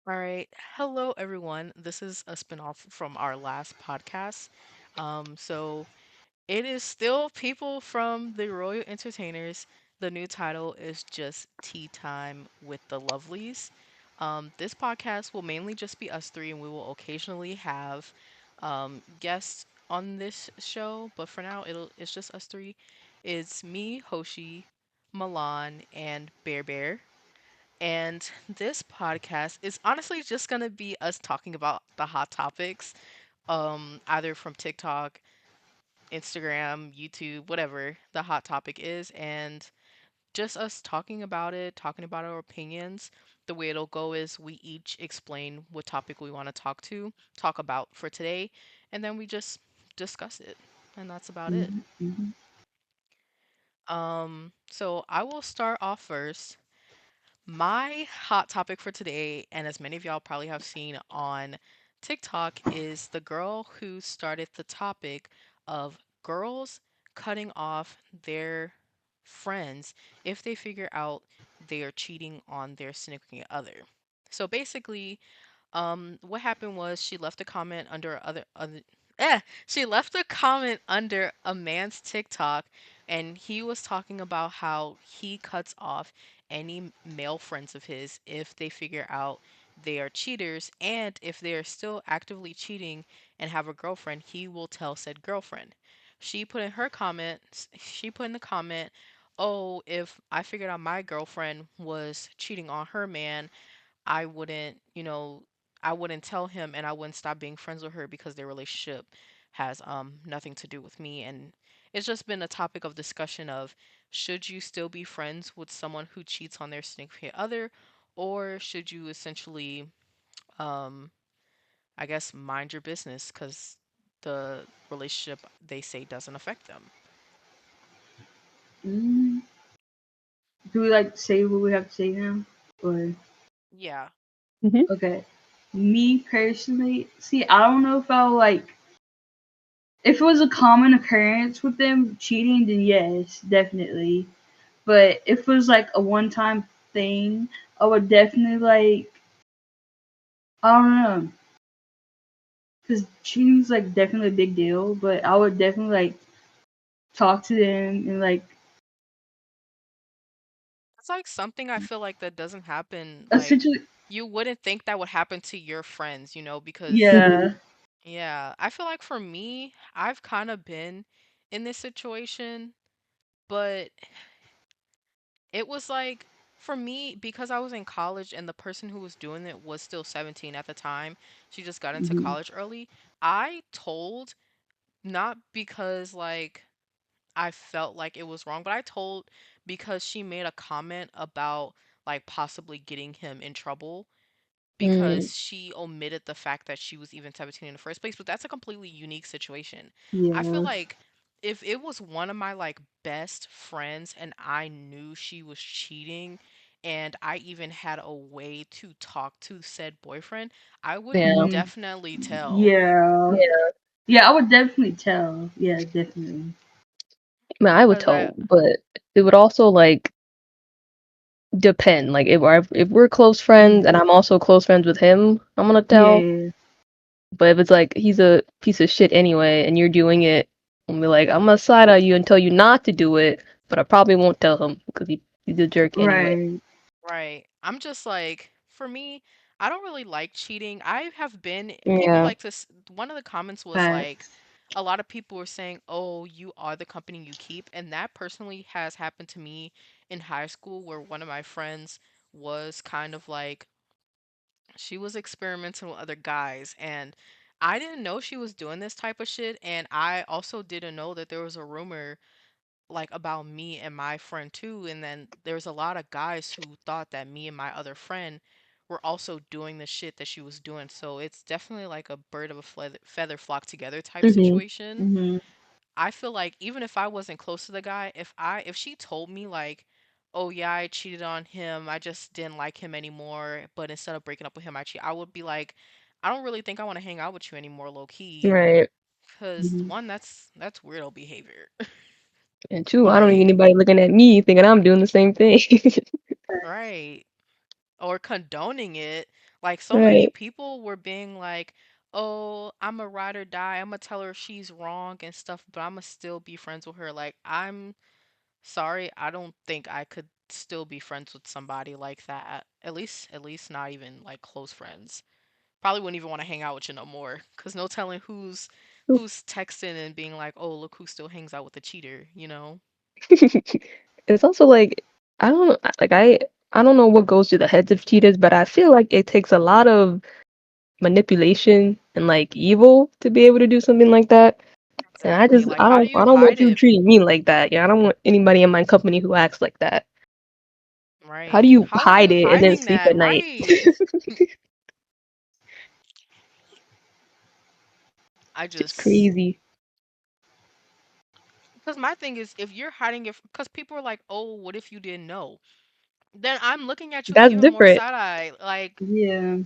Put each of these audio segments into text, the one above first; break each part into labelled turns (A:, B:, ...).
A: All right. Hello, everyone. This is a spinoff from our last podcast. So it is still people from the Royal Entertainers. The new title is just Tea Time with the Lovelies. This podcast will mainly just be us three, and we will occasionally have guests on this show. But for now, it's just us three. It's me, Hoshi, Milan, and Bear Bear. And this podcast is honestly just going to be us talking about the hot topics, either from TikTok, Instagram, YouTube, whatever the hot topic is, and just us talking about it, talking about our opinions. The way it'll go is we each explain what topic we want to talk about for today, and then we just discuss it. And that's about it.
B: Mm-hmm, mm-hmm.
A: So I will start off first. My hot topic for today, and as many of y'all probably have seen on TikTok, is the girl who started the topic of girls cutting off their friends if they figure out they are cheating on their significant other. So basically, what happened was she left a comment under she left a comment under a man's TikTok, and he was talking about how he cuts off any male friends of his if they figure out they are cheaters, and if they are still actively cheating and have a girlfriend, he will tell said girlfriend. She put in the comment, "Oh, if I figured out my girlfriend was cheating on her man, I wouldn't, I wouldn't tell him and I wouldn't stop being friends with her because their relationship has nothing to do with me." And it's just been a topic of discussion of should you still be friends with someone who cheats on their significant other, or should you essentially um I guess mind your business cuz the relationship they say doesn't affect them.
B: Mm. Do we like say what we have to say now? Or
A: Yeah.
C: Mhm.
B: okay. Me personally, see, I don't know if I'll like if it was a common occurrence with them cheating, then yes, definitely. But if it was like a one time thing, I would definitely like I don't know. Because cheating's like definitely a big deal, but I would definitely like talk to them and like
A: It's like something I feel like that doesn't happen, like
B: essentially,
A: you wouldn't think that would happen to your friends, because
B: yeah.
C: Mhm.
A: yeah, I feel like for me, I've kind of been in this situation, but it was like for me because I was in college and the person who was doing it was still 17 at the time. She just got into
B: Hmm.
A: college early. I told not because like I felt like it was wrong, but I told because she made a comment about like possibly getting him in trouble
C: Mm.
A: because she omitted the fact that she was even 17 in the first place, but that's a completely unique situation. I feel
B: Yeah.
A: like if it was one of my like best friends and I knew she was cheating and I even had a way to talk to said boyfriend, I would
C: Yeah.
B: Hmm.
A: definitely tell.
B: Yeah.
C: Yeah.
B: Yeah, I would definitely tell. Yeah, definitely.
C: I mean, I would
A: Cause I
C: tell, but it would also like depend. Like if we're close friends
B: Hmm.
C: and I'm also close friends with him, I'm gonna tell.
B: Yeah.
C: But if it's like he's a piece of shit anyway and you're doing it, I'm be like, I'm gonna side eye you and tell you not to do it, but I probably won't tell him because he's a jerk anyway.
B: Right.
A: Right. I'm just like, for me, I don't really like cheating. I have been, people
C: Yeah.
A: like to, one of the comments was like,
B: Facts.
A: a lot of people were saying, oh, you are the company you keep. And that personally has happened to me in high school, where one of my friends was kind of like, she was experimenting with other guys. And I didn't know she was doing this type of shit. And I also didn't know that there was a rumor like about me and my friend too, and then there's a lot of guys who thought that me and my other friend were also doing the shit that she was doing. So it's definitely like a bird of a feather flock together type
C: Mhm.
A: situation.
B: Hmm.
A: I feel like even if I wasn't close to the guy, if she told me like, oh yeah, I cheated on him, I just didn't like him anymore, but instead of breaking up with him, I would be like, I don't really think I want to hang out with you anymore, low key,
C: Right.
A: because
B: Hmm.
A: one, that's weirdo behavior.
C: And two, I don't need
A: Like,
C: anybody looking at me thinking I'm doing the same thing.
A: right. Or condoning it. Like so many
C: Right.
A: people were being like, "Oh, I'm a ride or die. I'm gonna tell her she's wrong and stuff, but I'm gonna still be friends with her." Like, I'm sorry, I don't think I could still be friends with somebody like that. At least not even like close friends. Probably wouldn't even want to hang out with you no more, cause no telling who's texting and being like, "Oh, look who still hangs out with the cheater," you know?
C: It's also like I don't like I don't know what goes through the heads of cheaters, but I feel like it takes a lot of manipulation and like evil to be able to do something like that. And
A: Exactly. Like, how do
C: I
A: you
C: don't
A: hide
C: want you
A: it?
C: treating me like that. Yeah, I don't want anybody in my company who acts like that. How do
A: Right.
C: you
A: How are
C: hide
A: you
C: it and then
A: hiding
C: sleep
A: that?
C: at night?
A: Right. I
C: Just
A: just
C: crazy.
A: because my thing is if you're hiding it because people are like, "Oh, what if you didn't know?" Then I'm looking at you with
C: That's
A: even more
C: different.
A: side eye. Like,
B: Yeah.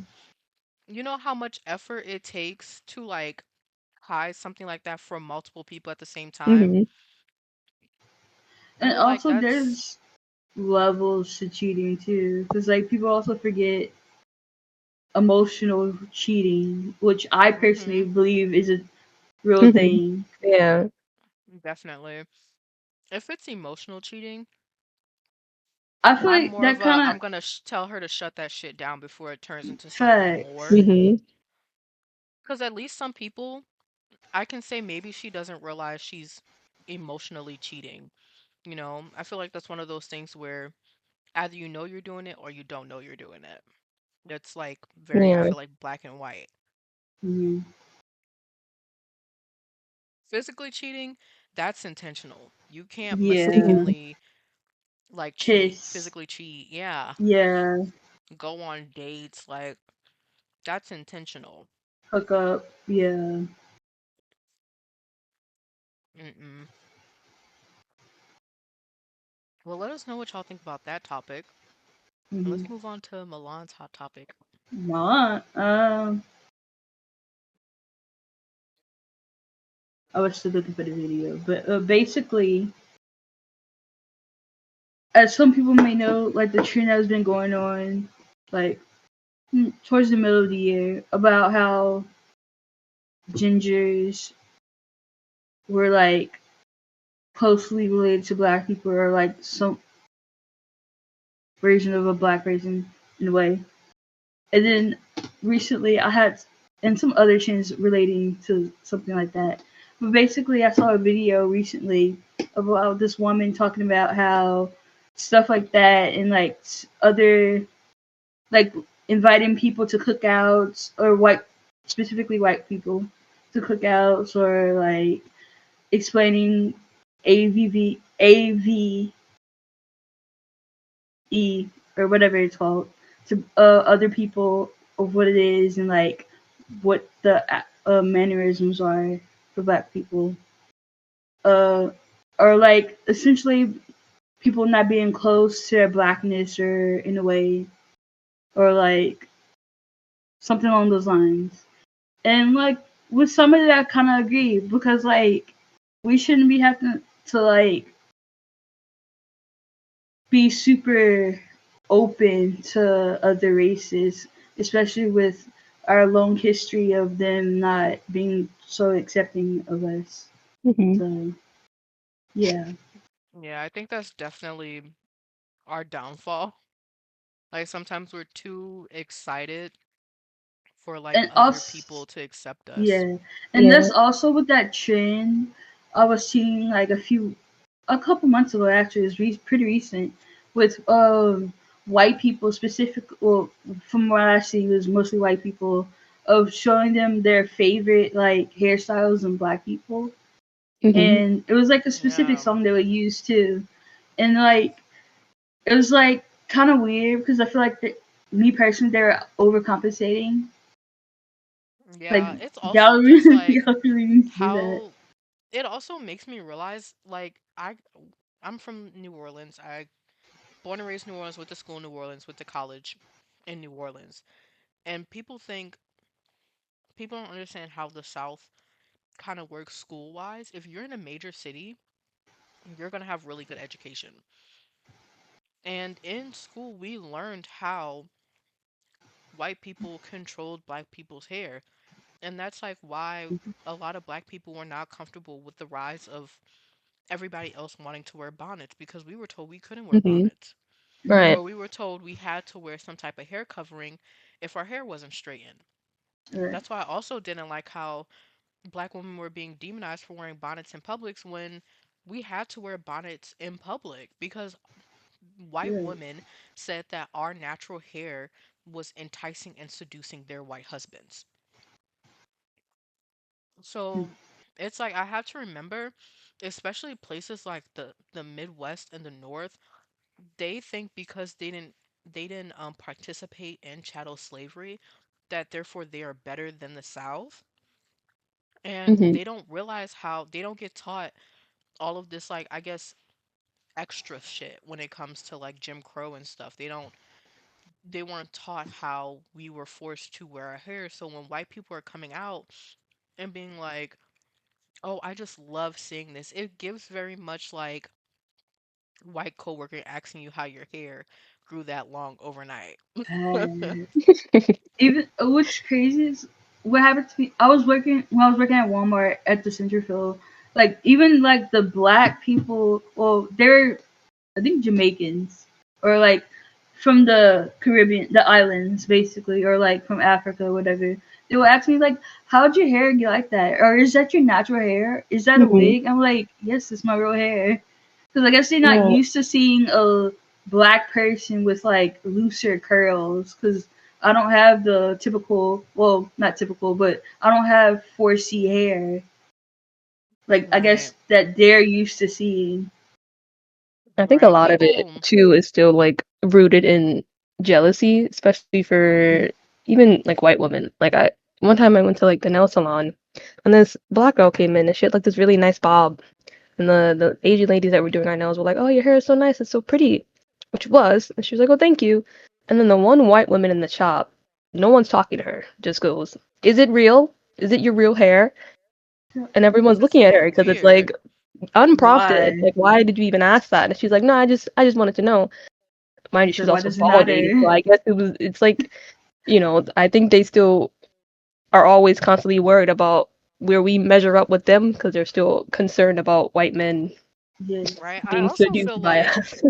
A: you know how much effort it takes to like hide something like that from multiple people at the same time?
C: Hmm.
B: And
A: You're like,
B: also,
A: that's
B: there's levels to cheating too, because like people also forget emotional cheating, which I personally
A: mm-hmm,
B: believe is a real
C: Hmm.
B: thing.
C: Yeah.
A: definitely. If it's emotional cheating,
B: I feel
A: I'm
B: like
A: more
B: that
A: of a
B: kind
A: I'm
B: of
A: gonna tell her to shut that shit down before it turns into something
B: facts.
A: more.
C: Hmm.
A: Because at least some people, I can say maybe she doesn't realize she's emotionally cheating. You know, I feel like that's one of those things where either you know you're doing it or you don't know you're doing it. It's like very, I
C: Yeah.
A: feel like black and white.
B: Mhm.
A: Physically cheating, that's intentional. You can't
B: Yeah.
C: Hmm.
A: mistakenly like cheat,
B: Kiss.
A: physically cheat. Yeah.
B: Yeah.
A: Go on dates. Like, that's intentional.
B: Hook up. Yeah.
A: Mm-mm. Well, let us know what y'all think about that topic. And
B: Hmm.
A: let's move on to Milan's hot topic.
B: Well, I was still looking for the video, but basically, as some people may know, like the trend has been going on, like towards the middle of the year, about how gingers were like closely related to black people, or like some version of a black person in a way. And then recently, I had and some other trends relating to something like that. But basically, I saw a video recently about this woman talking about how stuff like that and like other like inviting people to cookouts or white specifically white people to cookouts or like explaining AVE or whatever it's called to other people of what it is and like what the mannerisms are for black people uh or like essentially people not being close to their blackness or in a way or like something along those lines. And like with some of that, I kind of agree because like we shouldn't be having to like be super open to other races, especially with our long history of them not being so accepting of us.
C: Hmm.
B: So yeah,
A: Yeah, I think that's definitely our downfall. Like sometimes we're too excited for like
B: and
A: other
B: also
A: people to accept us.
B: yeah, and
C: Yeah.
B: that's also with that trend I was seeing like a couple months ago actually. It's pretty recent with white people specific. Well, from what I see, it was mostly white people of showing them their favorite like hairstyles and black people,
C: Hmm.
B: and it was like a specific
A: Yeah.
B: song they would use too, and like it was like kind of weird because I feel like me personally they were overcompensating. Like
A: Yeah, it's
B: y'all
A: also just
B: really,
A: like
B: y'all really need to do that.
A: how it also makes me realize like I'm from New Orleans. I born and raised in New Orleans, went to school in New Orleans, went to college in New Orleans. And people don't understand how the South kind of works school wise. If you're in a major city, you're going to have really good education. And in school, we learned how white people controlled black people's hair. And that's like why a lot of black people were not comfortable with the rise of everybody else wanting to wear bonnets because we were told we couldn't wear
C: Hmm.
A: bonnets.
B: Mm-hmm.
C: Right.
A: Or we were told we had to wear some type of hair covering if our hair wasn't straightened.
B: Right.
A: That's why I also didn't like how black women were being demonized for wearing bonnets in public when we had to wear bonnets in public because white
B: Right.
A: women said that our natural hair was enticing and seducing their white husbands. So it's like I have to remember, especially places like the Midwest and the North, they think because they didn't participate in chattel slavery that therefore they are better than the South. And
C: Hmm.
A: they don't realize how they don't get taught all of this, like, I guess, extra shit when it comes to like Jim Crow and stuff. They weren't taught how we were forced to wear our hair. So when white people are coming out and being like, "Oh, I just love seeing this," it gives very much like white coworker asking you how your hair grew that long overnight.
B: Uh, even what's crazy is what happened to me. I was working at Walmart at the Centerville. Like even like the black people, well, they're I think Jamaicans or like from the Caribbean, the islands basically, or like from Africa or whatever. They will ask me like, "How'd your hair get like that? Or is that your natural hair? Is that a
C: Hmm.
B: wig?" I'm like, "Yes, it's my real hair." Because I guess they're not
C: Yeah.
B: used to seeing a black person with like looser curls. Because I don't have the typical, well, not typical, but I don't have 4C hair. Like I
A: Right.
B: guess that they're used to seeing.
C: I think a
A: Right.
C: lot of it
A: People,
C: too is still like rooted in jealousy, especially for even like white women. Like I one time I went to like the nail salon and this black girl came in and she had like this really nice bob. And the Asian ladies that were doing our nails were like, "Oh, your hair is so nice, it's so pretty," which it was. And she was like, "Oh, thank you." And then the one white woman in the shop, no one's talking to her, just goes, "Is it real? Is it your real hair?" And everyone's
A: it's
C: looking at
A: so
C: her because it's
A: weird.
C: like unprompted.
B: Why?
C: Like, why did you even ask that? And she's like, "No, I just wanted to know." Mind you,
B: So
C: she's
B: why
C: also
B: does it
C: balding, so
B: matter?
C: I guess it's like, I think they still are always constantly worried about where we measure up with them because they're still concerned about white men
B: Yeah.
A: Right.
C: being seduced by us.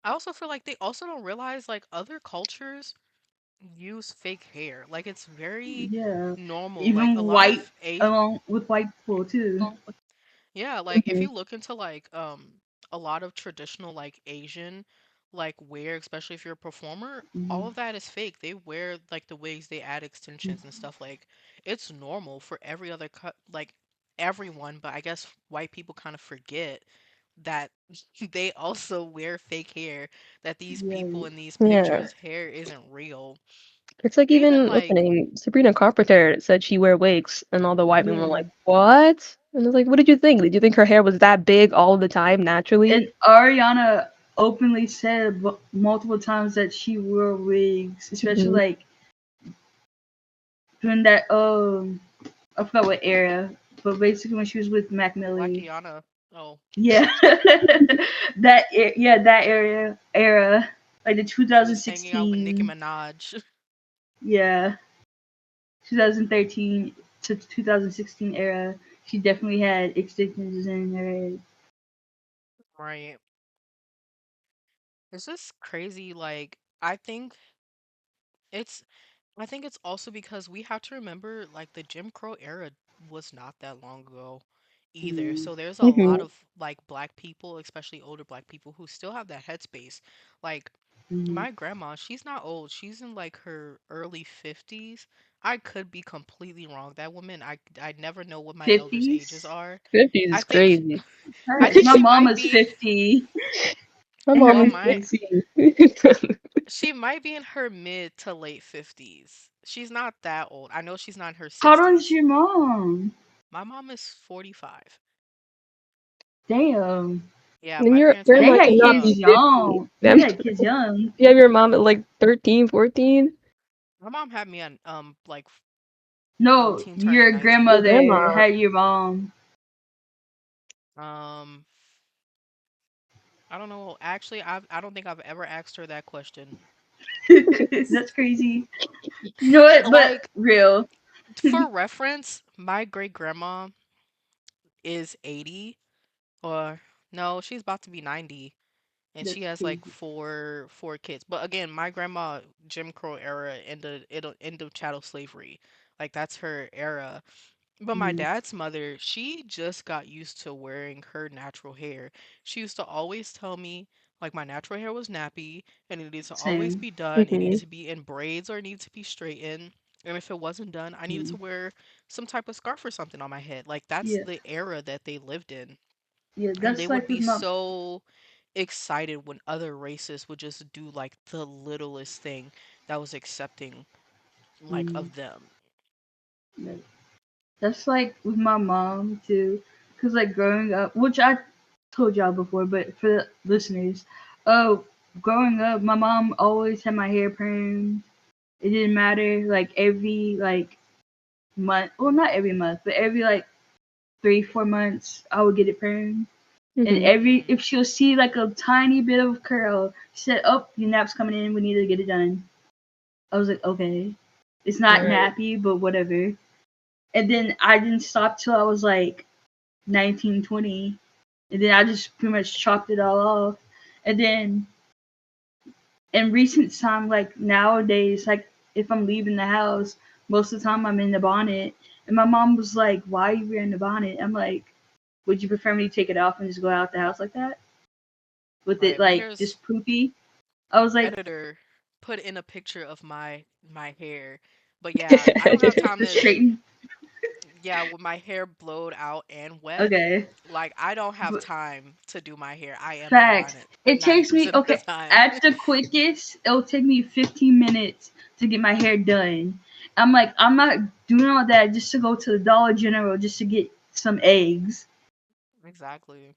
A: I also feel like they also don't realize like other cultures use fake hair. Like it's very
B: Yeah.
A: normal. Like a
B: Even
A: lot
B: white
A: of Asian,
B: along with white people too.
A: yeah, like if
C: Hmm.
A: you look into like a lot of traditional like Asian like wear, especially if you're a performer, all
B: Hmm.
A: of that is fake. They wear like the wigs, they add extensions and stuff like it's normal for every other cut like everyone, but I guess white people kind of forget that they also wear fake hair, that these
B: Yeah.
A: people in these
C: Yeah.
A: pictures hair isn't real.
C: It's like
A: Even
C: even what's the
A: like
C: name? Sabrina Carpenter said she wear wigs, and all the white men were
B: Yeah.
C: like, "What?" And it's like, "What did you think? Did you think her hair was that big all the time naturally?"
B: And Ariana openly said multiple times that she wore wigs, especially
C: Hmm.
B: like during that I forgot what era, but basically when she was with Mac Miller.
A: Blackiana, oh,
B: Yeah. That era like the
A: she was hanging out with Nicki
B: 2016,
A: Minaj.
B: yeah, 2013 to 2016 era. She definitely had extensions in her.
A: Right. It's just crazy. Like, it's, I think it's also because we have to remember, like, the Jim Crow era was not that long ago either.
B: Mm,
A: So there's a lot
C: Hmm.
A: of, like, black people, especially older black people, who still have that headspace. Like,
B: mm.
A: my grandma, she's not old. She's in, like, her early 50s. I could be completely wrong. That woman, I never know what my elders' ages
B: 50s.
A: are.
C: 50s
A: I
C: is
A: think,
C: crazy.
A: I think
B: My
A: she
B: mom
A: might
B: is
A: be,
B: 50
C: My
B: in her
C: mom
A: oh
C: is
A: my,
B: mid.
C: 50.
A: she might be in her mid to late 50s. She's not that old. I know she's not in her
B: How old is
A: 60s.
B: your mom?
A: My mom is 45.
B: Damn.
A: Yeah,
C: And
A: my
C: your
A: parents had
B: They
C: grandma
A: me
B: had
A: too
C: cannot
B: kids
C: be
A: young.
C: 50.
B: young. You had kids young.
C: You have your mom at like 13, 14?
A: My mom had me on like
B: No,
A: 18 turning
B: your
C: 'Your
A: 19.
B: grandmother
C: grandma.
B: had your mom.
A: Um I don't know. Actually, I don't think I've ever asked her that question.
B: That's crazy. You know what? But
A: Like,
B: real.
A: for reference, my great grandma is 80, or no, she's about to be 90, and she
B: That's
A: has like
B: crazy.
A: four kids. But again, my grandma, Jim Crow era, end of chattel slavery, like that's her era. But my
B: Mm,
A: dad's mother, she just got used to wearing her natural hair. She used to always tell me, like, my natural hair was nappy and it needed to always
B: same.
A: be done. It needed
C: Mhm.
A: to be in braids or it needed to be straightened. And if it wasn't done, I needed to
B: Mm,
A: wear some type of scarf or something on my head. Like, that's
B: yeah,
A: the era that they lived in.
B: yeah.
A: And they
B: That's
A: would
B: like with
A: be
B: my.
A: so excited when other races would just do like the littlest thing that was accepting, like,
B: Mm,
A: of them.
B: yeah. That's like with my mom too. Cause like growing up, which I told y'all before, but for the listeners, oh, growing up, my mom always had my hair permed. It didn't matter. Like every like month, well, not every month, but every like 3 4 months, I would get it permed. And
C: Mhm.
B: every if she'll see like a tiny bit of curl, she said, "Oh, your nap's coming in. We need to get it done." I was like, "Okay." It's not
C: Right.
B: nappy, but whatever. And then I didn't stop till I was like 19, 20. And then I just pretty much chopped it all off. And then in recent time, like nowadays, like if I'm leaving the house, most of the time I'm in the bonnet. And my mom was like, "Why are you wearing the bonnet?" I'm like, "Would you prefer me to take it off and just go out the house like that? With it
A: Right. My
B: like
A: hair's
B: just poofy?" I was like,
A: editor put in a picture of my hair. But yeah, I don't have time
B: "The
A: to,
B: straighten."
A: yeah, with my hair blowed out and wet,
B: Okay.
A: like I don't have
B: But
A: time to do my hair. I am in
B: facts.
A: bonnet
B: It takes me
A: 90% of the
B: okay.
A: time.
B: At the quickest, it'll take me 15 minutes to get my hair done. I'm like, I'm not doing all that just to go to the Dollar General just to get some eggs.
A: Exactly.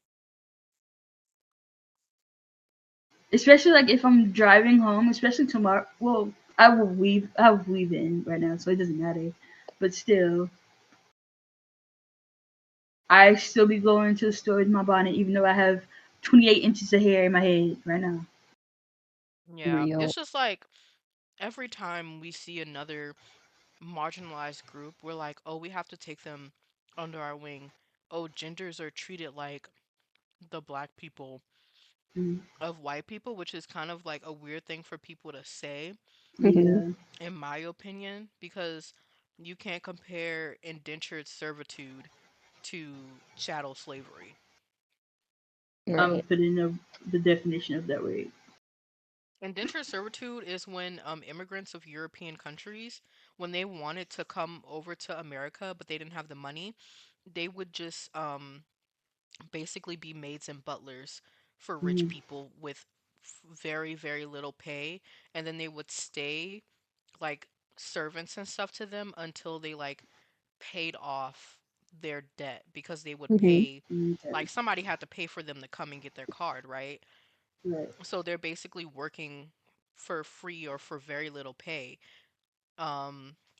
B: Especially like if I'm driving home, especially tomorrow. Well, I will weave in right now, so it doesn't matter. But still, I still be going to the store with my bonnet, even though I have 28 inches of hair in my head right now.
A: Yeah. It's
C: Real.
A: just like every time we see another marginalized group, we're like, oh, we have to take them under our wing. Oh, genders are treated like the black people
B: Mm,
A: of white people, which is kind of like a weird thing for people to say,
C: Mhm.
B: yeah.
A: in my opinion, because you can't compare indentured servitude to chattel slavery.
B: I'm
C: Right.
B: putting the definition of that word.
A: Indentured servitude is when immigrants of European countries, when they wanted to come over to America but they didn't have the money, they would just basically be maids and butlers for rich
B: Mm,
A: people with very, very little pay, and then they would stay like servants and stuff to them until they like paid off their debt, because they would
C: Mhm.
A: pay,
B: okay.
A: like somebody had to pay for them to come and get their card, right?
B: Right.
A: So they're basically working for free or for very little pay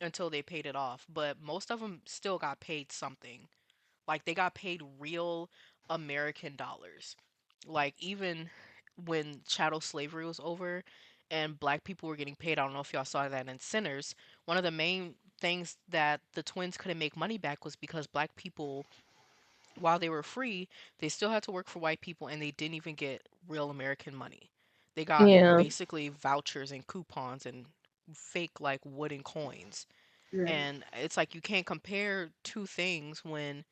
A: until they paid it off. But most of them still got paid something. Like they got paid real American dollars. Like even when chattel slavery was over and black people were getting paid, I don't know if y'all saw that in Sinners, one of the main things that the twins couldn't make money back was because black people, while they were free, they still had to work for white people and they didn't even get real American money. They got
C: Yeah.
A: basically vouchers and coupons and fake like wooden coins.
B: Right.
A: And it's like you can't compare two things when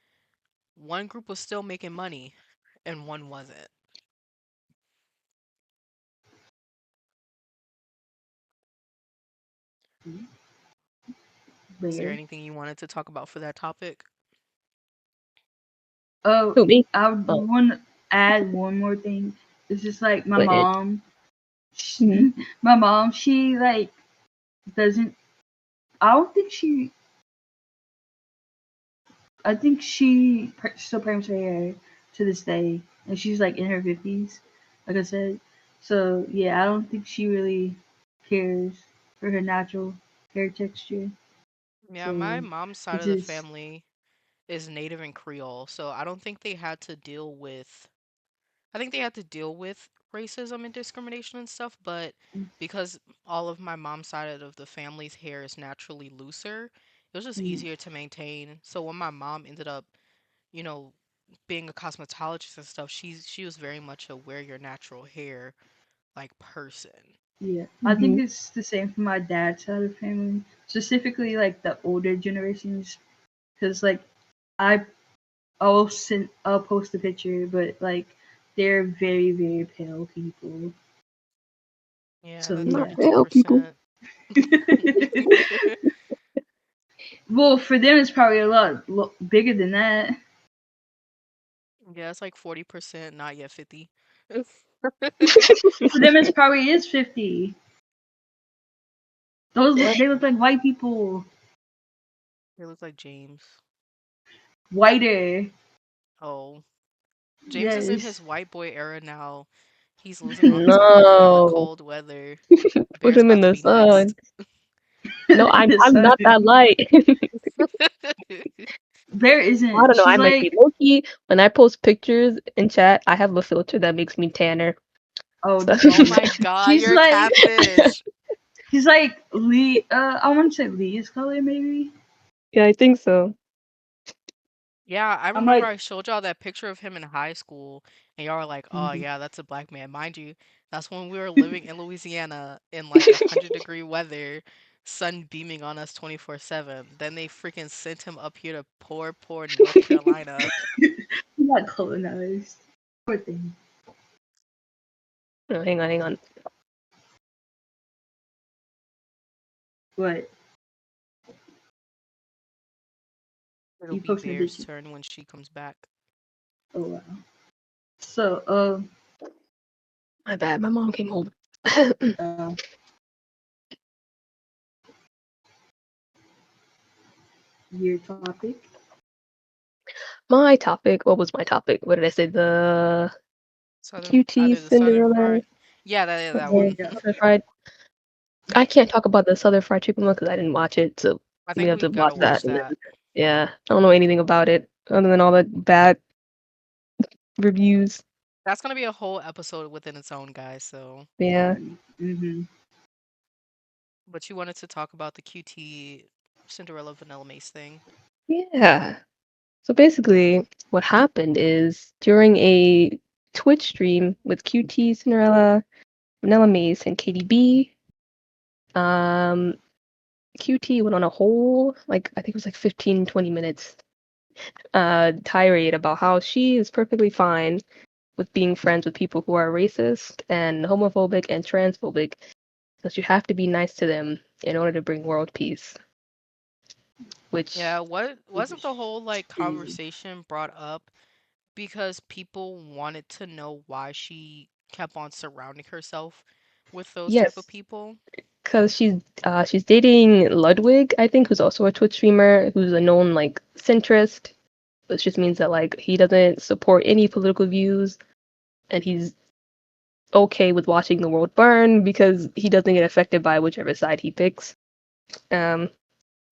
A: one group was still making money and one wasn't.
B: But
A: Is there
B: yeah.
A: anything you wanted to talk about for that topic?
B: Oh,
C: Who me?
B: I
C: Oh,
B: want to add one more thing. It's just like my
C: go ahead.
B: mom.
C: Mhm.
B: My mom, she like doesn't. I don't think she. I think she still perms her hair to this day, and she's like in her 50s, like I said. So yeah, I don't think she really cares for her natural hair texture.
A: Yeah, my
B: So
A: mom's side
B: it
A: of the
B: just
A: family is Native and Creole, so I don't think they had to deal with. I think they had to deal with racism and discrimination and stuff, but because all of my mom's side of the family's hair is naturally looser, it was just
B: Mm,
A: easier to maintain. So when my mom ended up, you know, being a cosmetologist and stuff, she was very much a wear your natural hair like person.
B: yeah, I think
C: Hmm.
B: it's the same for my dad's side of the family, specifically like the older generations, because like I I'll post a picture, but like they're very pale people.
A: Yeah,
B: So
A: the
C: Not
B: yeah.
C: pale people.
A: 32%.
B: Well, for them it's probably a lot bigger than that.
A: Yeah, it's like 40%, not yet 50.
B: For them it's probably is 50. Those
C: What?
B: they look like white people,
A: They look like James.
B: whiter.
A: Oh, James is in his
B: Yes.
A: white boy era now. He's losing all his coloring in the
C: No.
A: cold weather.
C: Put
A: Bear's
C: him in
A: about to
C: the
A: be
C: sun.
A: next.
C: No, I'm
B: The
C: I'm
B: sun.
C: not that light.
B: Bear
C: I
B: isn't.
C: don't know.
B: She's
C: I might be
B: like,
C: low key. When I post pictures in chat, I have a filter that makes me tanner.
B: oh,
C: So
A: Oh
B: dude.
A: my god,
B: She's
A: you're a
B: like,
A: catfish.
B: he's like Lee. I want to say Lee's color maybe.
C: yeah, I think so.
A: Yeah, I
B: I'm
A: remember
B: like,
A: I showed y'all that picture of him in high school, and y'all were like, "Oh
B: mm,
A: yeah, that's a black man." Mind you, that's when we were living in Louisiana in like 100-degree weather, sun beaming on us 24/7. Then they freaking sent him up here to poor North Carolina.
B: he got colonized. Poor thing.
C: Oh, hang on, hang on.
B: But
A: It'll
B: you
A: be
B: posting a
A: Bear's
B: picture.
A: turn when she comes back.
B: Oh wow. So,
C: My bad. My mom came home.
B: uh your topic.
C: My topic. What was my topic? What did I say? The QT
A: Either the Southern
C: Cinderella.
A: Fried, yeah, that
B: Yeah,
C: Or
A: one.
B: yeah.
C: Southern Fried. I can't talk about the Southern Fried Chicken one because I didn't watch it, so
A: I
C: we
A: think
C: have to
A: we've got
C: watch
A: to
C: that.
A: watch
C: And
A: that.
C: then, yeah, I don't know anything about it other than all the bad reviews.
A: That's gonna be a whole episode within its own, guys. So,
C: Yeah,
B: Mm-hmm.
A: but you wanted to talk about the QT Cinderella Vanilla Mace thing.
C: yeah. So basically, what happened is during a Twitch stream with QT, Cinderella, Vanilla Mace, and KDB, um, QT went on a whole, like, I think it was like 15, 20 minutes, tirade about how she is perfectly fine with being friends with people who are racist and homophobic and transphobic, because you have to be nice to them in order to bring world peace. Which,
A: Yeah, what
B: Which
A: wasn't
B: is
A: the whole like
B: true.
A: conversation brought up because people wanted to know why she kept on surrounding herself with those type of
C: yes,
A: people?
C: because she's dating Ludwig, I think, who's also a Twitch streamer, who's a known like centrist, which just means that like he doesn't support any political views, and he's okay with watching the world burn because he doesn't get affected by whichever side he picks. Um,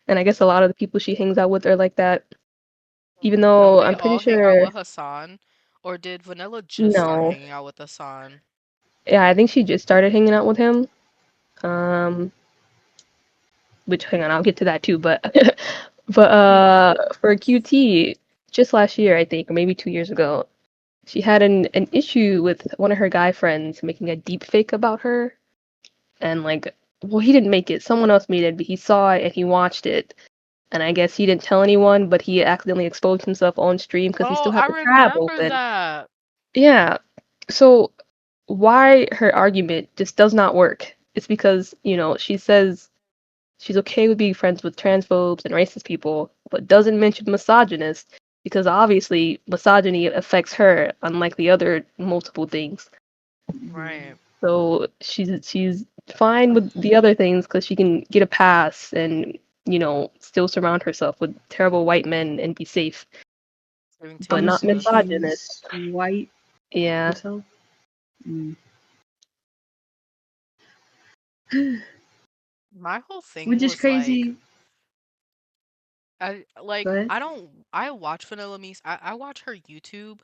C: and I guess a lot of the people she hangs out with are like that. Even
A: Don't
C: though
A: they
C: I'm pretty
A: all hang out
C: sure
A: with Hassan? Or did Vanilla just start
C: no,
A: hanging out with Hassan?
C: yeah, I think she just started hanging out with him. Um, which hang on, I'll get to that too. But but for QT, just last year I think, or maybe 2 years ago, she had an issue with one of her guy friends making a deep fake about her, and like, well, he didn't make it. Someone else made it, but he saw it and he watched it. And I guess he didn't tell anyone, but he accidentally exposed himself on stream because he
A: Oh,
C: still
A: I
C: had the tab
A: remember
C: open.
A: that.
C: Yeah. So why her argument just does not work? It's because, she says she's okay with being friends with transphobes and racist people, but doesn't mention misogynists because obviously misogyny affects her, unlike the other multiple things.
B: Mhm.
A: Right.
C: So she's fine with the other things because she can get a pass and still surround herself with terrible white men and be safe,
A: Giving
C: but
A: Taylor
C: not
B: Obviously,
A: Swift.
C: misogynist.
B: she's white
C: Yeah.
B: herself. Mm.
A: My whole thing
B: Which is
A: was like
B: crazy. Go
A: I
B: ahead.
A: don't I watch Vanilla Meese. I watch her YouTube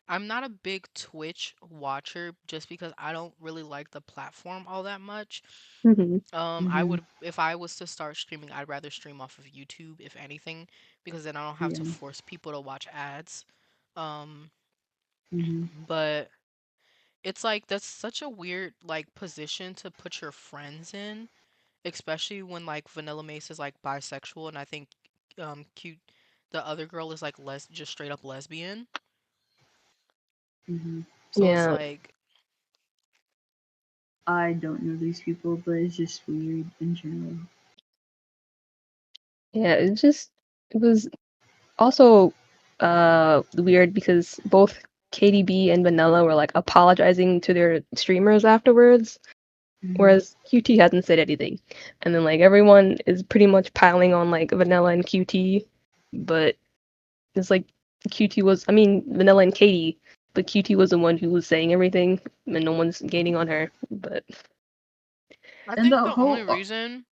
A: I'm not a big Twitch watcher just because I don't really like the platform all that much.
C: Hmm.
A: I
B: Mhm.
A: would, if I was to start streaming, I'd rather stream off of YouTube, if anything, because then I don't have to
B: Yeah.
A: force people to watch ads. Um,
B: Mhm.
A: but it's like that's such a weird like position to put your friends in, especially when like Vanilla Mace is like bisexual, and I think cute the other girl is like just straight up lesbian.
B: Mhm.
A: So it's
C: Yeah,
A: like
B: I don't know these people, but it's just weird in general.
C: yeah. It was also weird because both KDB and Vanilla were like apologizing to their streamers afterwards,
B: Mhm.
C: whereas QT hasn't said anything. And then like everyone is pretty much piling on like Vanilla and QT, but it's like QT was, I mean, Vanilla and Katie, but QT was the one who was saying everything, and no one's gaining on her. But
A: I
B: And
A: think
B: the
A: the only
B: whole
A: reason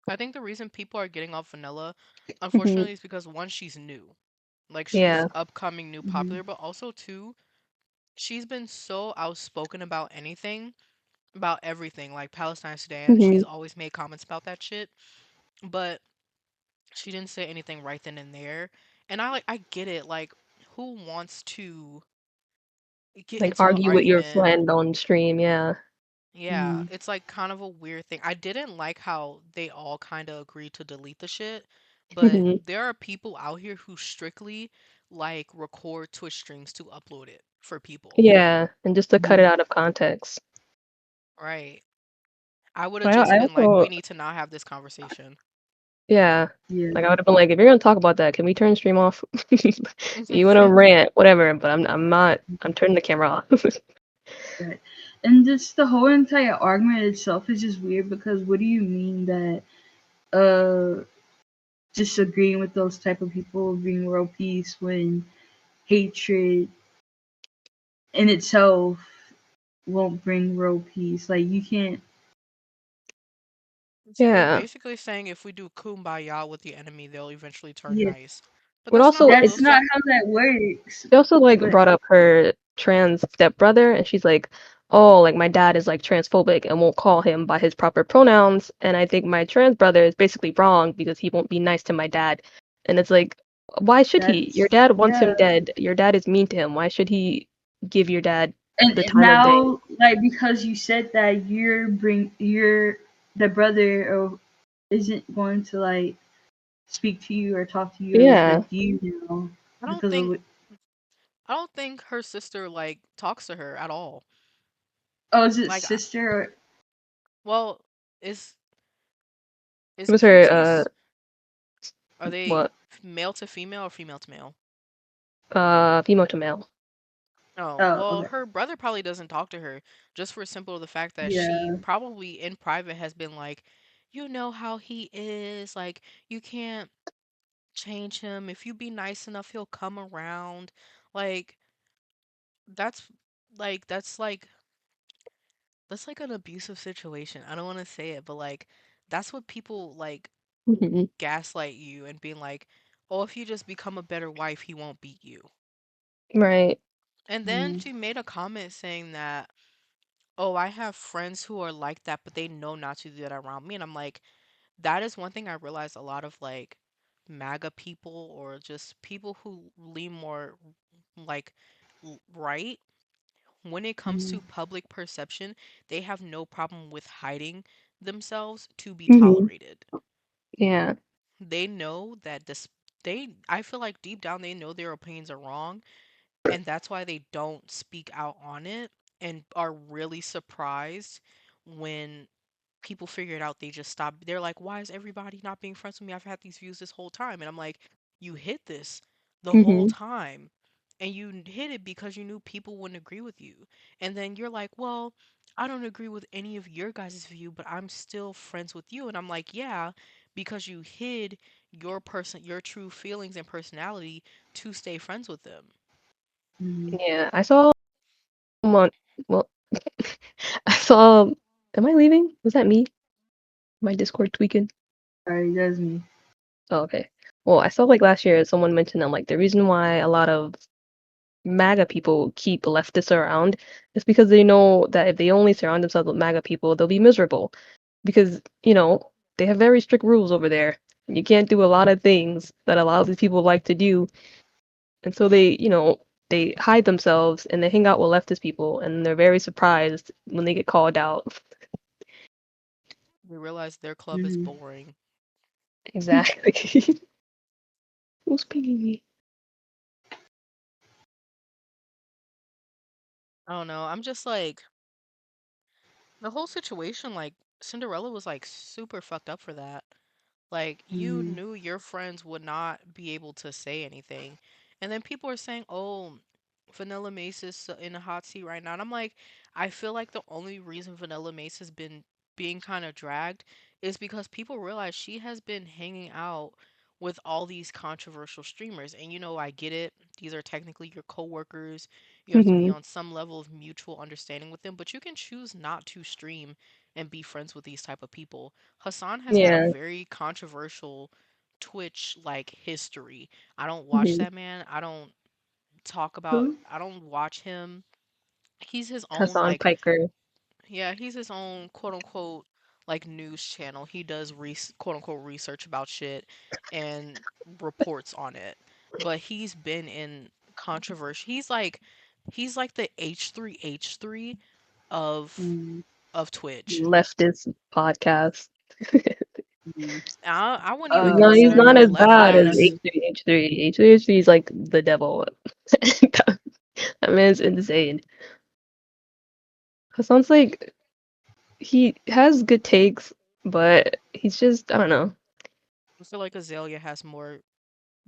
A: I think the reason people are getting off Vanilla,
C: mhm,
A: unfortunately, is because one, she's new. Like she's
C: yeah,
A: upcoming new
B: Mhm.
A: popular, but also two, she's been so outspoken about anything, about everything, like Palestine, Sudan. She's
C: mhm,
A: always made comments about that shit. But she didn't say anything right then and there. And I get it, like who wants to get
C: like
A: into an
C: argue with your
A: argument.
C: friend on stream, yeah.
A: Yeah,
B: Mhm.
A: it's like kind of a weird thing. I didn't like how they all kind of agreed to delete the shit, but
C: Mhm.
A: there are people out here who strictly like record Twitch streams to upload it for people.
C: Yeah, and just to cut it
B: Mhm.
C: out of context.
A: Right. I would have
C: But
A: just
C: I
A: been like, we
C: also,
A: need to not have this conversation.
C: yeah,
B: Yeah.
C: like I would have been like, if you're gonna talk about that, can we turn the stream off? You wanna rant, whatever, but I'm not. I'm turning the camera off.
B: Right. And just the whole entire argument itself is just weird because what do you mean that uh disagreeing with those type of people bring world peace when hatred in itself won't bring world peace? Like you can't.
A: You're
C: Yeah.
A: basically saying if we do kumbaya with the enemy, they'll eventually turn
B: Yeah,
A: nice. But
C: But
A: that's not
C: also,
A: how
B: that's
A: those
B: not
C: it's
B: how that works.
C: she also like
B: But
C: brought up her trans stepbrother, and she's like, "Oh, like my dad is like transphobic and won't call him by his proper pronouns, and I think my trans brother is basically wrong because he won't be nice to my dad." And it's like, why should he? Your
B: that's
C: dad wants
B: yeah.
C: him dead. Your dad is mean to him. Why should he give your dad the
B: And
C: time of day?
B: now, like because you said that you're the brother of isn't going to like speak to you or talk to you or
C: Yeah.
B: respect you now
A: I don't
B: because of
A: think
B: what.
A: I don't think her sister like talks to her at all.
B: Oh, is it
A: Like,
B: sister or
A: well, is
C: It
A: is
C: was her
A: QT's are they
C: what
A: male to female or female to male?
C: female to male.
A: Oh,
B: oh
A: well,
B: okay,
A: her brother probably doesn't talk to her just for simple the fact that she
B: yeah,
A: probably in private has been like, you know how he is, like you can't change him. If you be nice enough, he'll come around. Like that's that's like an abusive situation. I don't want to say it, but like that's what people like
C: Hmm.
A: gaslight you and being like, "Oh, if you just become a better wife, he won't beat you."
C: Right.
A: And then
B: yeah,
A: she made a comment saying that, "Oh, I have friends who are like that, but they know not to do that around me." And I'm like, that is one thing I realized a lot of like MAGA people or just people who lean more like right when it comes
B: mhm,
A: to public perception, they have no problem with hiding themselves to be
C: Hmm.
A: tolerated.
C: Yeah.
A: They know that this I feel like deep down they know their opinions are wrong and that's why they don't speak out on it and are really surprised when people figure it out. They just stop. They're like, why is everybody not being friends with me? I've had these views this whole time. And I'm like, you hid this the whole
C: Hmm.
A: time. And you hid it because you knew people wouldn't agree with you. And then you're like, well, I don't agree with any of your guys' view, but I'm still friends with you. And I'm like, yeah, because you hid your true feelings and personality to stay friends with them.
B: mhm.
C: Yeah. I saw someone. Well, I saw. Am I leaving? Was that me? My Discord tweaking?
B: Sorry, that's me.
C: Oh, okay. Well, I saw like last year someone mentioned that like the reason why a lot of MAGA people keep leftists around is because they know that if they only surround themselves with MAGA people, they'll be miserable. Because, they have very strict rules over there. You can't do a lot of things that a lot of these people like to do. And so they hide themselves and they hang out with leftist people and they're very surprised when they get called out.
A: We realize their club is
B: Mm-hmm.
A: boring.
C: Exactly. Who's pinging me?
A: I don't know. I'm just like the whole situation, like Cinderella was like super fucked up for that. Like you
B: Mm-hmm.
A: knew your friends would not be able to say anything. And then people are saying, "Oh, Vanilla Mace is in a hot seat right now." And I'm like, I feel like the only reason Vanilla Mace has been being kind of dragged is because people realize she has been hanging out with all these controversial streamers. And I get it. These are technically your coworkers. You have to be
C: Hmm.
A: on some level of mutual understanding with them, but you can choose not to stream and be friends with these type of people. Hassan has had a
C: Yeah.
A: very controversial Twitch like history. I don't watch
C: Hmm.
A: that man.
B: Who?
A: I don't watch him. He's his own
C: Hassan
A: like
C: Piker.
A: yeah, he's his own quote unquote like news channel. He does quote unquote research about shit and reports on it. But he's been in controversy. He's like the H3H3 of
B: Mm-hmm.
A: Twitch.
C: Leftist podcast.
A: I wouldn't even
B: Oh,
C: He's
A: consider
C: not
A: him a
C: as bad as
A: leftist.
C: H3H3. H3H3 is like the devil. That man's insane. Hassan's like he has good takes, but he's just I don't know.
A: I feel like Azalea has more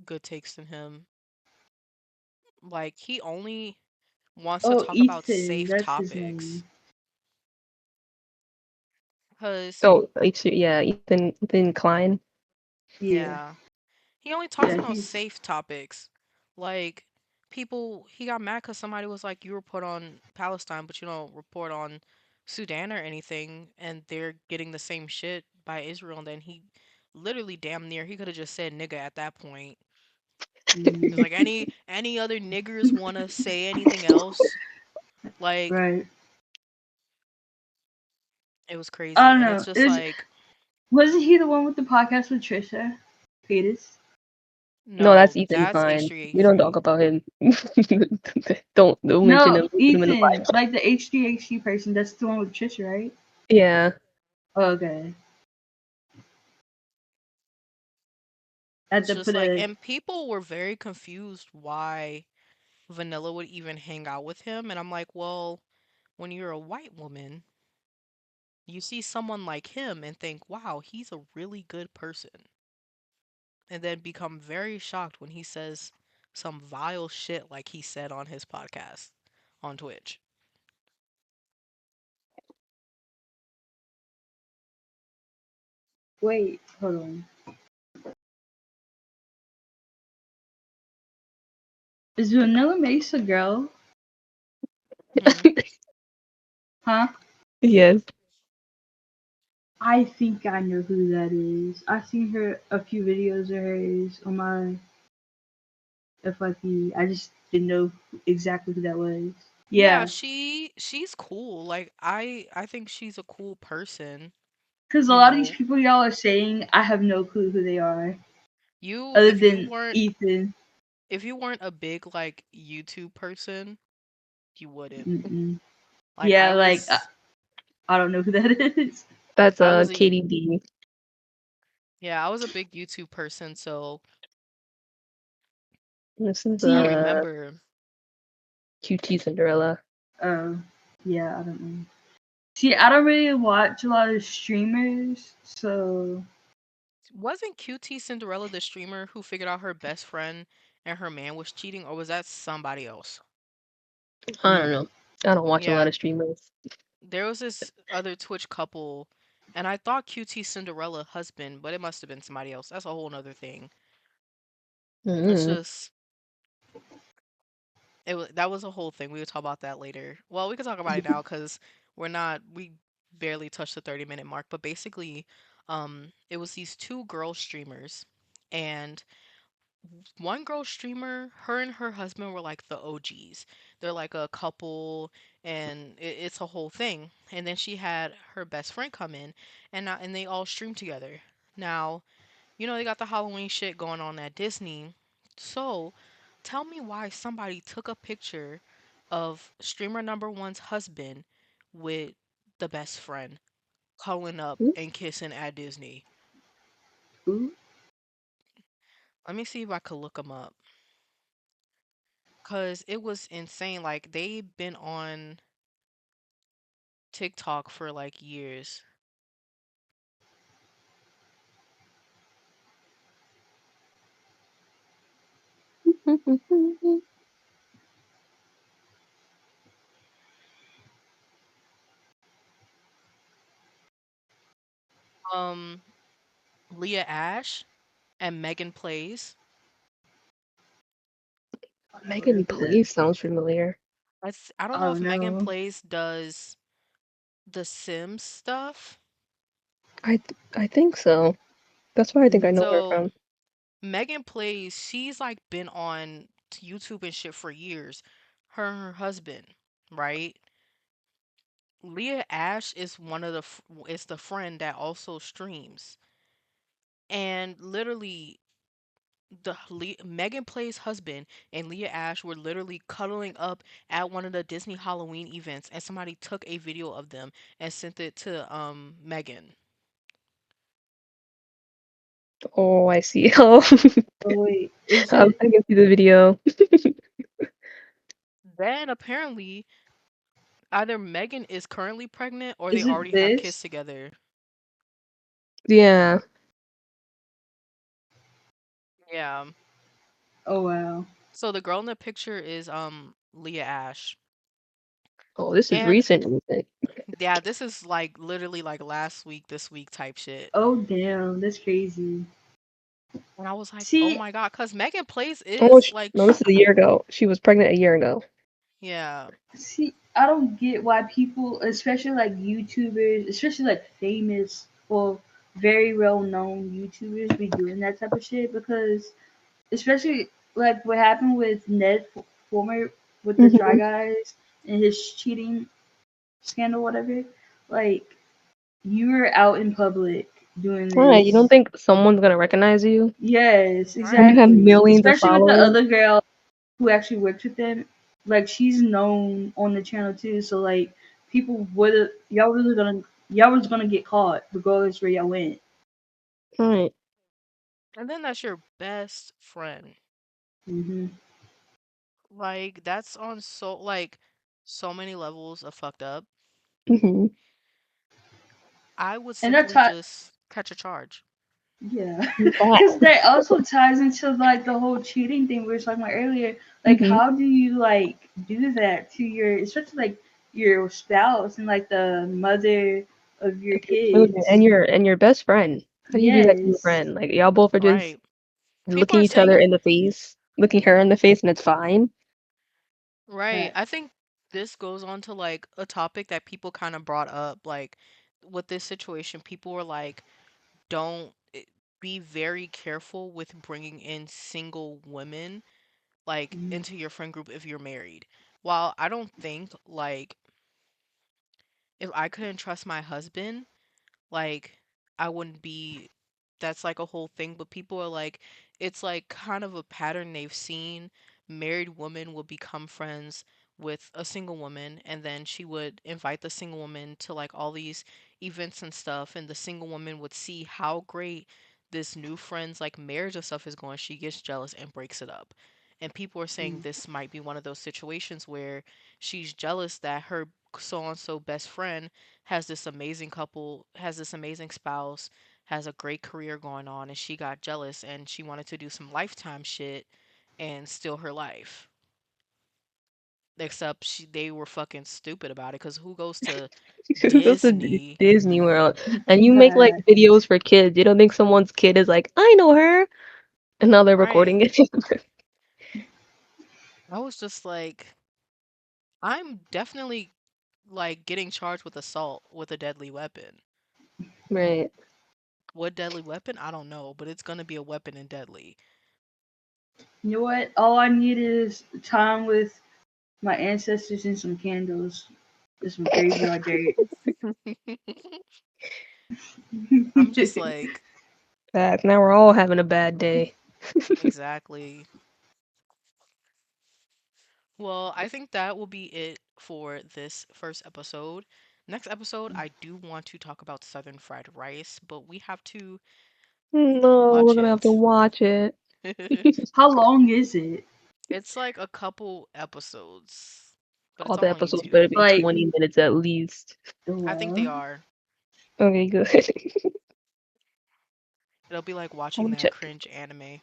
A: good takes than him. Like he only wants to
B: oh,
A: talk about
B: Ethan.
A: safe
B: That's his
A: topics.
B: name.
A: Cause
C: Oh, H3, yeah, Ethan Klein.
B: Yeah.
A: yeah, he only talks
B: Yeah.
A: about
B: He's.
A: safe topics. Like he got mad because somebody was like, "You report on Palestine, but you don't report on Sudan or anything," and they're getting the same shit by Israel. And then he literally damn near he could have just said nigga at that point. It's
B: Mm,
A: like any other niggers want to say anything else? Like
B: right.
A: it was
B: I
A: crazy,
B: don't
A: and it's
B: know.
A: just like
B: Wasn't he the one with the podcast with Trisha Paytas?
C: No,
A: no,
C: that's Ethan
A: that's
C: Klein. We don't talk
A: H3H3.
C: about him. Don't mention
B: No,
C: him in the
B: Ethan,
C: podcast.
B: like the HDHD person. That's the one with Trisha, right?
C: Yeah.
B: Oh, okay. I had
A: It's
B: to
A: just
B: put
A: like,
B: a.
A: and people were very confused why Vanilla would even hang out with him, and I'm like, well, when you're a white woman, you see someone like him and think, wow, he's a really good person, and then become very shocked when he says some vile shit like he said on his podcast on Twitch.
B: Wait, hold on. Is Vanilla Mace a girl?
A: Hmm.
B: Huh?
C: Yes.
B: I think I know who that is. I've seen her a few videos of hers on my FYP. I just didn't know exactly who that was.
A: Yeah,
B: Yeah,
A: she's cool. Like I think she's a cool person.
B: because a
A: You
B: lot of these
A: know,
B: people y'all are saying, I have no clue who they are,
A: you
B: other than Ethan.
A: if you weren't a big like YouTube person, you wouldn't.
B: Mm-mm.
A: Like
B: Yeah, like I don't know who that is.
C: That's
A: I was a
C: KDB.
A: yeah, I was a big YouTube person, so
C: This is
A: I
B: See,
A: remember
C: QT Cinderella.
B: oh, yeah, I don't know. See, I don't really watch a lot of streamers, so
A: wasn't QT Cinderella the streamer who figured out her best friend and her man was cheating, or was that somebody else?
C: I don't know. I don't watch a lot
A: Yeah,
C: of streamers.
A: there was this other Twitch couple, and I thought QT Cinderella husband, but it must have been somebody else. That's a whole nother thing. It's
C: Mm.
A: just that was a whole thing. We would talk about that later. Well, we could talk about it now because we barely touched the 30-minute mark. But basically, it was these two girl streamers, and one girl streamer, her and her husband were like the OGs. They're like a couple, and it's a whole thing. And then she had her best friend come in, and they all streamed together. Now, they got the Halloween shit going on at Disney. So, tell me why somebody took a picture of streamer number one's husband with the best friend cuddling up and kissing at Disney.
B: Ooh.
A: Let me see if I could look them up. Cause it was insane. Like they've been on TikTok for like years. Um, Leah Ash and Megan Plays.
B: I've never
C: Megan
B: heard of that.
C: Please sounds familiar.
A: I don't know
B: Oh
A: if Megan
B: no.
A: Plays does the Sims stuff.
C: I think so. That's where I think I know her
A: So
C: from.
A: Megan Plays, she's like been on YouTube and shit for years. Her and her husband, right? Leah Ash is is the friend that also streams. And literally Megan Play's husband and Leah Ash were literally cuddling up at one of the Disney Halloween events, and somebody took a video of them and sent it to Megan.
C: Oh, I see. Oh,
B: Oh wait, is
C: I
B: it
C: can see the video.
A: Then apparently either Megan is currently pregnant or they
B: is it
A: already have kids
B: this?
A: together.
C: Yeah.
A: Yeah.
B: Oh wow.
A: So the girl in the picture is Leah Ash.
C: Oh, this is
A: And
C: recent. Recent.
A: yeah, this is like literally like last week, this week type shit.
B: Oh damn, that's crazy.
A: And I was like, oh
B: See,
A: my God, because Megan Place
C: Oh,
A: is like,
C: no, this is a year ago. She was pregnant a year ago.
A: yeah.
B: I don't get why people, especially like YouTubers, especially like famous or very well known YouTubers, be doing that type of shit because, especially like what happened with Ned Former with the Try
C: Hmm.
B: Guys and his cheating scandal, whatever. Like, you were out in public doing
C: Right. You don't
B: this.
C: think someone's gonna recognize you
B: Yes,
C: when you
A: Right.
C: have
B: exactly.
C: millions of
B: Especially with the
C: followers?
B: other girl who actually works with them. Like she's known on the channel too, so like people would y'all was gonna get caught regardless where y'all went.
C: Right.
A: And then that's your best friend.
B: Hmm.
A: Like, that's on so many levels of fucked up.
C: Hmm.
A: I would
B: And that
A: simply
B: tie,
A: just catch a charge.
B: yeah,
C: That.
B: because that also ties into like the whole cheating thing we were talking about earlier. Like,
C: Hmm.
B: how do you like do that to your, especially like your spouse and like the mother of your
C: And your children
B: kids?
C: and your best friend. How do you do that to your
B: Yes.
C: friend? Like y'all both are just
A: Right. People
C: looking
A: are
C: each other
A: saying,
C: in the face, looking her in the face, and it's fine.
A: right. I
B: Facts.
A: think this goes on to like a topic that people kind of brought up. Like, with this situation, people were like, don't be very careful with bringing in single women like
B: Mhm.
A: into your friend group if you're married. While I don't think like if I couldn't trust my husband, like I wouldn't be that's like a whole thing, but people are like it's like kind of a pattern they've seen. Married women will become friends with a single woman and then she would invite the single woman to like all these events and stuff and the single woman would see how great this new friend's like marriage and stuff is going. She gets jealous and breaks it up. And people are saying this might be one of those situations where she's jealous that her so and so best friend has this amazing spouse, has a great career going on, and she got jealous and she wanted to do some lifetime shit and steal her life. Except they were fucking stupid about it because who goes to
C: Who goes to
A: Disney?
C: Disney World and you make like
B: Facts.
C: videos for kids? You don't think someone's kid is like, I know her, and now they're
A: Right.
C: recording it?
A: I was just like, I'm definitely like getting charged with assault with a deadly weapon.
C: Right.
A: What deadly weapon? I don't know, but it's gonna be a weapon and deadly.
B: You know what? All I need is time with my ancestors and some candles. And some graveyard dirt.
A: I'm just like,
C: Back now we're all having a bad day.
A: exactly. Well, I think that will be it for this first episode. Next episode, I do want to talk about Southern fried rice, but we have to
C: No, we're
A: watch
C: gonna have to
A: it.
C: watch it.
B: How long is it?
A: It's like a couple episodes, but it's
C: All
A: all
C: the
A: on
C: episodes
A: YouTube.
C: better be
B: Like,
C: 20 minutes at least.
A: I think they
B: well,
A: are.
C: Okay, good.
A: It'll be like
C: I'm
A: watching
C: gonna
A: that
C: check.
A: cringe anime.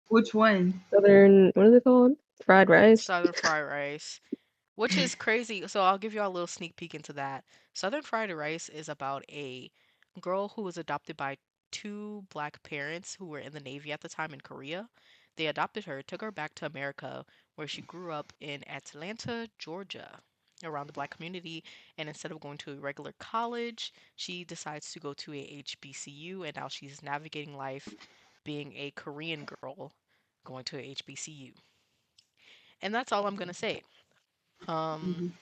B: which one?
C: Southern, what is it called? Fried rice?
A: Southern fried rice. Which is crazy. So I'll give you all a little sneak peek into that. Southern Fried Rice is about a girl who was adopted by two black parents who were in the Navy at the time in Korea. They adopted her, took her back to America, where she grew up in Atlanta, Georgia, around the black community. And instead of going to a regular college, she decides to go to a HBCU, and now she's navigating life being a Korean girl going to a HBCU. And that's all I'm gonna say. Um,
B: Mhm.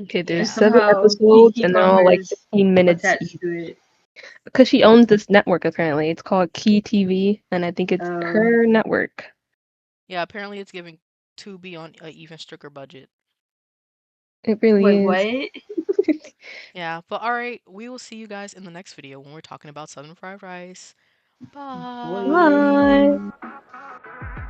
C: Okay, there's
B: And
A: yeah.
C: 7
B: somehow
C: episodes
B: Kiki
C: and they're all
B: Palmer
C: like
B: is
C: 15 minutes
B: attached
C: each.
B: to it.
C: Because she owns this network apparently. It's called Key TV, and I think it's
B: Oh,
C: her network.
A: Yeah, apparently it's giving Tubi on a even stricter budget.
C: It really
B: wait,
C: is.
B: what?
A: Yeah, but all right, we will see you guys in the next video when we're talking about Southern Fried Rice.
B: Boy.
A: Bye.
C: Bye.